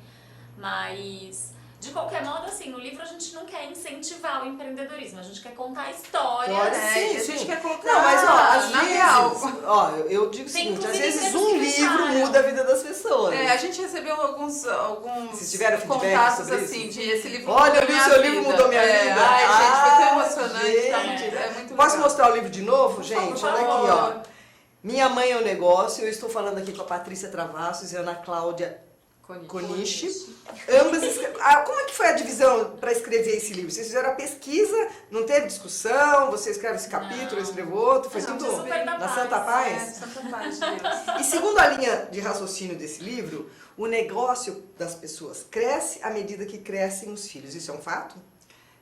Mas, de qualquer modo, assim, no livro a gente não quer incentivar o empreendedorismo, a gente quer contar histórias. Sim, a gente quer colocar não, mas às na vezes, real. Eu digo o Tem, seguinte, às inclusive, vezes empresas um que livro fecharam. muda a vida das pessoas. A gente recebeu alguns Vocês tiveram feedback contatos sobre assim, isso? de esse livro Olha, mudou eu li o minha seu vida. livro, mudou minha vida. Ai, gente, foi tão emocionante. Tá gente. muito, é muito Posso legal. mostrar o livro de novo, gente? favor. Olha aqui, ó. Minha Mãe é um Negócio. Eu estou falando aqui com a Patrícia Travassos e a Ana Cláudia Coniche. Ambas como é que foi a divisão para escrever esse livro? Vocês fizeram a pesquisa, não teve discussão, você escreve esse capítulo, eu escrevo outro, foi tudo super da na paz. Santa Paz? Santa Paz de Deus. E segundo a linha de raciocínio desse livro, o negócio das pessoas cresce à medida que crescem os filhos. Isso é um fato?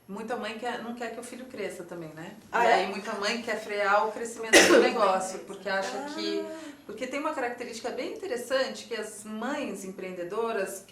Muita mãe não quer que o filho cresça também, né? Ah, e é? aí muita mãe quer frear o crescimento do negócio, porque acha que... Porque tem uma característica bem interessante que as mães empreendedoras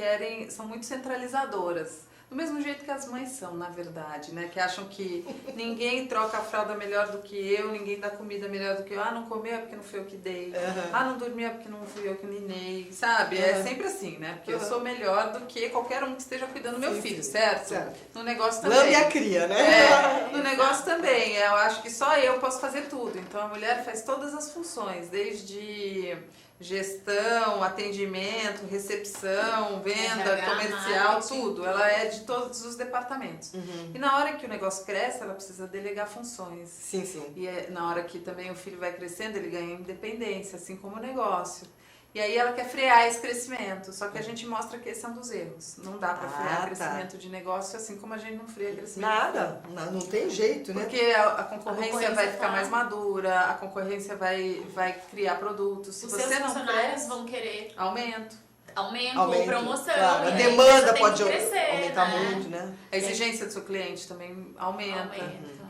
são muito centralizadoras. Do mesmo jeito que as mães são, na verdade, né? Que acham que ninguém troca a fralda melhor do que eu, ninguém dá comida melhor do que eu. Ah, não comeu é porque não foi eu que dei. Ah, não dormiu é porque não fui eu que ninei, sabe? É sempre assim, né? Porque eu sou melhor do que qualquer um que esteja cuidando do meu filho, certo? No negócio também. Lambe a cria, né? No negócio também. Eu acho que só eu posso fazer tudo. Então a mulher faz todas as funções, desde gestão, atendimento, recepção, venda, RH, comercial, marketing. tudo. Ela é de todos os departamentos. E na hora que o negócio cresce, ela precisa delegar funções. Sim, sim. E na hora que também o filho vai crescendo, ele ganha independência, assim como o negócio. E aí ela quer frear esse crescimento, só que a gente mostra que esse é um dos erros. Não dá pra frear crescimento de negócio assim como a gente não freia crescimento. Nada, não tem jeito, né? Porque a concorrência vai ficar tá. mais madura, a concorrência vai criar produtos. Se Os você seus não funcionários cresce, vão querer aumento. aumento ou promoção. Claro, a e aí demanda você tem pode que crescer, aumentar né? muito, né? A exigência do seu cliente também aumenta.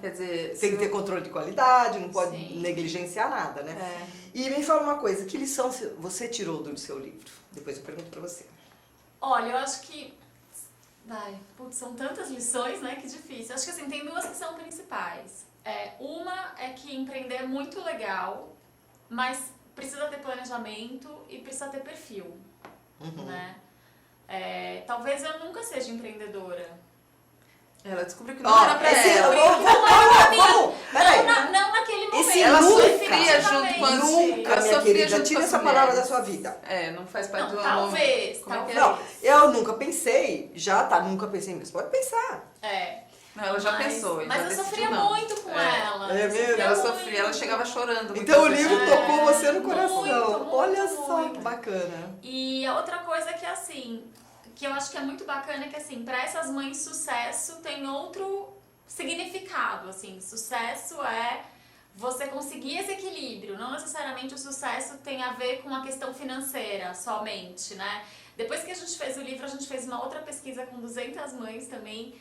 Quer dizer, Tem que ter controle de qualidade, não pode Sim. negligenciar nada, né? E me fala uma coisa, que lição você tirou do seu livro? Depois eu pergunto pra você. Olha, eu acho que... são tantas lições, né? Que difícil. Acho que assim, tem duas que são principais. Uma é que empreender é muito legal, mas precisa ter planejamento e precisa ter perfil, né? Talvez eu nunca seja empreendedora. ela descobriu que não era pra ela. Não naquele momento. Esse Ela nunca, sofria junto com as Nunca, ela minha sofria querida, junto tira com essa as palavra da mulheres. sua vida. Não faz parte Não, do talvez, Como é que Não, eu nunca pensei, nunca pensei, mas pode pensar. Não, ela já pensou. Mas já eu decidiu sofria não. muito com ela. É mesmo? Ela muito. sofria, ela chegava chorando. Então o muitas livro vezes. tocou você no coração. muito, Olha só muito. que bacana. E a outra coisa que assim, que eu acho que é muito bacana é que assim, para essas mães sucesso tem outro significado, assim, sucesso é você conseguir esse equilíbrio, não necessariamente o sucesso tem a ver com a questão financeira somente, né? Depois que a gente fez o livro, a gente fez uma outra pesquisa com 200 mães também,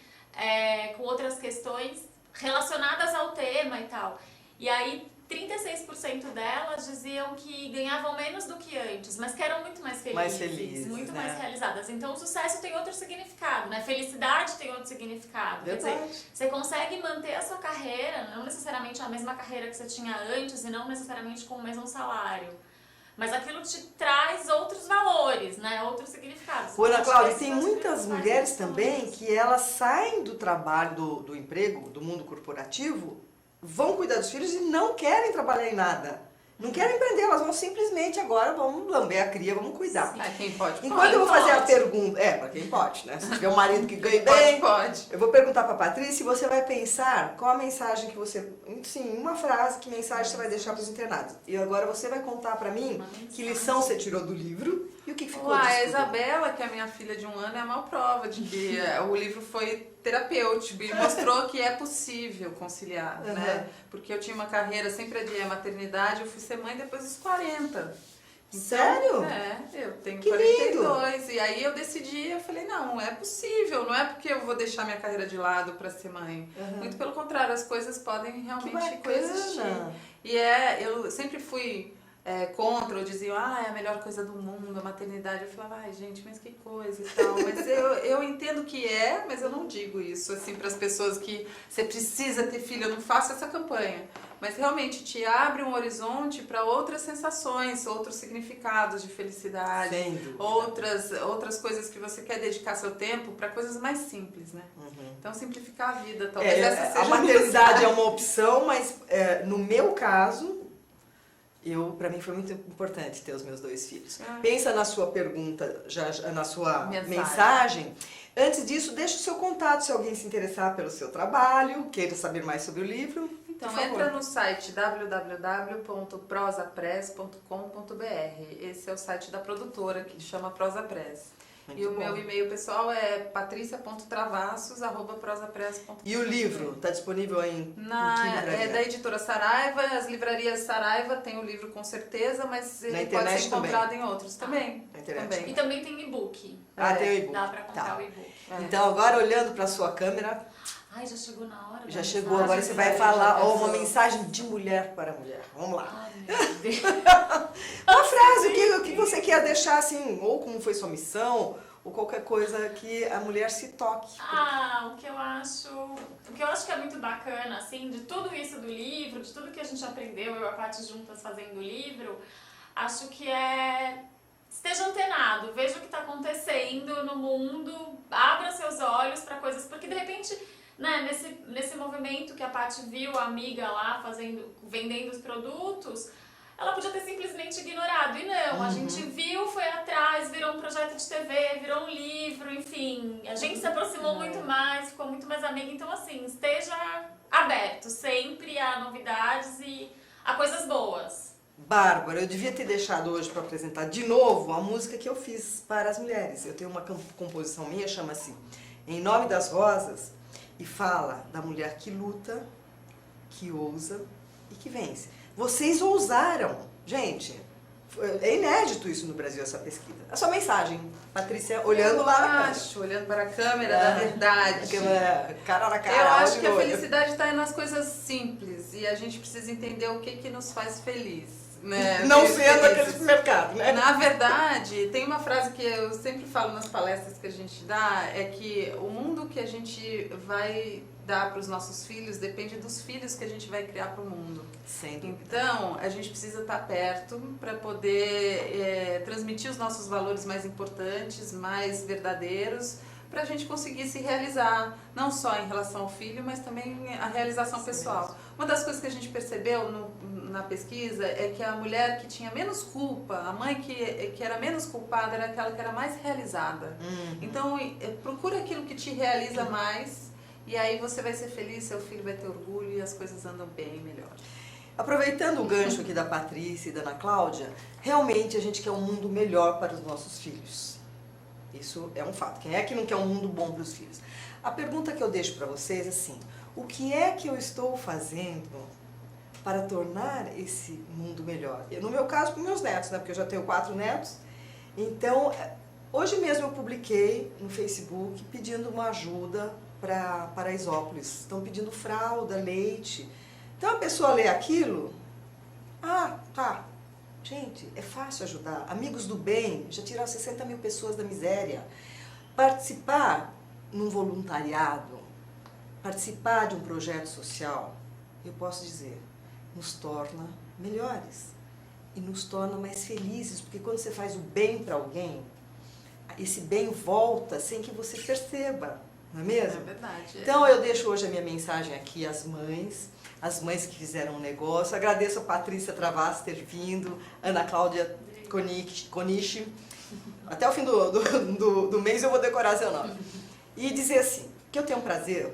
com outras questões relacionadas ao tema e tal. E aí 36% delas diziam que ganhavam menos do que antes, mas que eram muito mais felizes, muito né? mais realizadas. Então o sucesso tem outro significado, né? Felicidade tem outro significado. Quer dizer, você consegue manter a sua carreira, não necessariamente a mesma carreira que você tinha antes e não necessariamente com o mesmo salário. Mas aquilo te traz outros valores, né? Outros significados. Ana Então, Cláudia, essas tem são as muitas principais mulheres questões. também que elas saem do trabalho, do emprego, do mundo corporativo, vão cuidar dos filhos e não querem trabalhar em nada. Não querem empreender, elas vão simplesmente agora, vamos lamber a cria, vamos cuidar. Ah, quem pode, Enquanto eu vou fazer a pode. pergunta, pra quem pode, né? Se tiver um marido que ganha bem, pode. eu vou perguntar pra Patrícia e você vai pensar qual a mensagem que você, sim, uma frase, que mensagem você vai deixar pros internados. E agora você vai contar pra mim que lição você tirou do livro e o que ficou disso A tudo. Isabela, que é a minha filha de 1 ano, é a maior prova de que o livro foi terapêutico e mostrou que é possível conciliar, né? Porque eu tinha uma carreira, sempre adiei a maternidade, eu fui ser mãe depois dos 40. Então, Sério? Eu tenho Que 42. E aí eu decidi, eu falei, não, é possível, não é porque eu vou deixar minha carreira de lado para ser mãe. Muito pelo contrário, as coisas podem realmente coexistir. E eu sempre fui contra, ou diziam, é a melhor coisa do mundo, a maternidade. Eu falava, ai gente, mas que coisa e tal. Mas eu entendo que mas eu não digo isso assim para as pessoas que você precisa ter filho, eu não faço essa campanha. Mas realmente te abre um horizonte para outras sensações, outros significados de felicidade, outras coisas que você quer dedicar seu tempo para coisas mais simples, né? Então simplificar a vida, talvez essa seja a maternidade é uma opção, mas no meu caso, para mim foi muito importante ter os meus 2 filhos. Pensa na sua pergunta, na sua mensagem. Antes disso, deixa o seu contato se alguém se interessar pelo seu trabalho, queira saber mais sobre o livro. Então entra no site www.prosapress.com.br. Esse é o site da produtora, que chama Prosa Press. E o meu e-mail pessoal é patricia.travassos@prosapress.com. E o livro está disponível em que livraria? É da editora Saraiva, as livrarias Saraiva tem o livro com certeza, mas ele pode ser encontrado em outros também. Na internet. E também tem e-book. Tem o e-book. Dá pra comprar o e-book. Então agora olhando para a sua câmera, Ai, já chegou na hora. já chegou, agora você vai falar uma mensagem de mulher para mulher. Vamos lá. Ai, meu Deus. Uma frase, o que você quer deixar assim, ou como foi sua missão, ou qualquer coisa que a mulher se toque. O que eu acho que é muito bacana, assim, de tudo isso do livro, de tudo que a gente aprendeu, eu e a Paty juntas fazendo o livro, acho que esteja antenado, veja o que está acontecendo no mundo, abra seus olhos para coisas, porque de repente, né, nesse movimento que a Paty viu a amiga lá vendendo os produtos, ela podia ter simplesmente ignorado, e não, a gente viu, foi atrás, virou um projeto de TV, virou um livro, enfim, a gente se aproximou muito mais, ficou muito mais amiga, então assim, esteja aberto sempre a novidades e a coisas boas. Bárbara, eu devia ter deixado hoje para apresentar de novo a música que eu fiz para as mulheres. Eu tenho uma composição minha, chama-se Em Nome das Rosas, e fala da mulher que luta, que ousa e que vence. Vocês ousaram. Gente, é inédito isso no Brasil, essa pesquisa. A sua mensagem, Patrícia, olhando lá na câmera. Olhando para a câmera da verdade. Cara na cara. Eu acho que a felicidade está nas coisas simples e a gente precisa entender o que nos faz feliz. Né? Não sendo aquele supermercado, né? Na verdade, tem uma frase que eu sempre falo nas palestras que a gente dá, é que o mundo que a gente vai dar para os nossos filhos depende dos filhos que a gente vai criar para o mundo. Então, a gente precisa estar perto para poder transmitir os nossos valores mais importantes, mais verdadeiros, para a gente conseguir se realizar, não só em relação ao filho, mas também a realização pessoal. Uma das coisas que a gente percebeu na pesquisa é que a mulher que tinha menos culpa, a mãe que era menos culpada, era aquela que era mais realizada. Então, procura aquilo que te realiza mais, e aí você vai ser feliz, seu filho vai ter orgulho e as coisas andam bem melhor. Aproveitando o gancho aqui da Patrícia e da Ana Cláudia, realmente a gente quer um mundo melhor para os nossos filhos. Isso é um fato. Quem é que não quer um mundo bom para os filhos? A pergunta que eu deixo para vocês é assim, o que é que eu estou fazendo para tornar esse mundo melhor? No meu caso, com meus netos, né? Porque eu já tenho 4 netos. Então, hoje mesmo eu publiquei no Facebook pedindo uma ajuda para Paraisópolis. Estão pedindo fralda, leite. Então a pessoa lê aquilo, tá. Gente, é fácil ajudar. Amigos do Bem já tiraram 60 mil pessoas da miséria. Participar num voluntariado, participar de um projeto social, eu posso dizer, nos torna melhores e nos torna mais felizes, porque quando você faz o bem para alguém, esse bem volta sem que você perceba. não é É mesmo? verdade. Então eu deixo hoje a minha mensagem aqui às mães que fizeram um negócio. Agradeço a Patrícia Travassi ter vindo, Ana Cláudia Konishi. Até o fim do mês eu vou decorar seu nome. E dizer assim, que eu tenho o prazer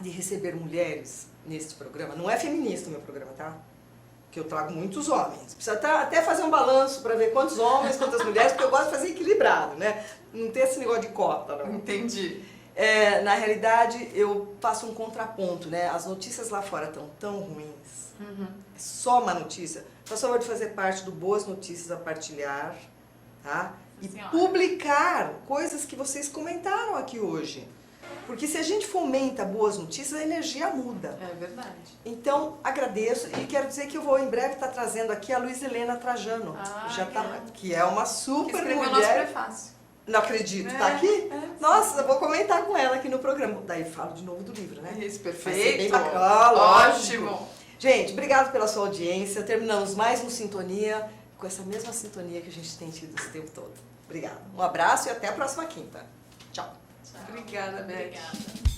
de receber mulheres neste programa. Não é feminista o meu programa, tá? Que eu trago muitos homens. Precisa até fazer um balanço para ver quantos homens, quantas mulheres, porque eu gosto de fazer equilibrado, né? Não tem esse negócio de cota, não. Entendi. Na realidade, eu faço um contraponto, né? As notícias lá fora estão tão ruins. É só uma notícia. Faço favor de fazer parte do Boas Notícias a Partilhar, tá? E Senhora. publicar coisas que vocês comentaram aqui hoje. Porque se a gente fomenta boas notícias, a energia muda. É verdade. Então, agradeço e quero dizer que eu vou em breve estar trazendo aqui a Luiz Helena Trajano, que é uma Que super escreveu o nosso mulher. prefácio. Não acredito, tá aqui? Nossa, eu vou comentar com ela aqui no programa. Daí falo de novo do livro, né? Isso, Vai ser perfeito. bem bacana, lógico. Ótimo. Gente, obrigado pela sua audiência. Terminamos mais um Sintonia, com essa mesma sintonia que a gente tem tido esse tempo todo. Obrigada. Um abraço e até a próxima quinta. Tchau. Tchau. Obrigada, Beth. Obrigada.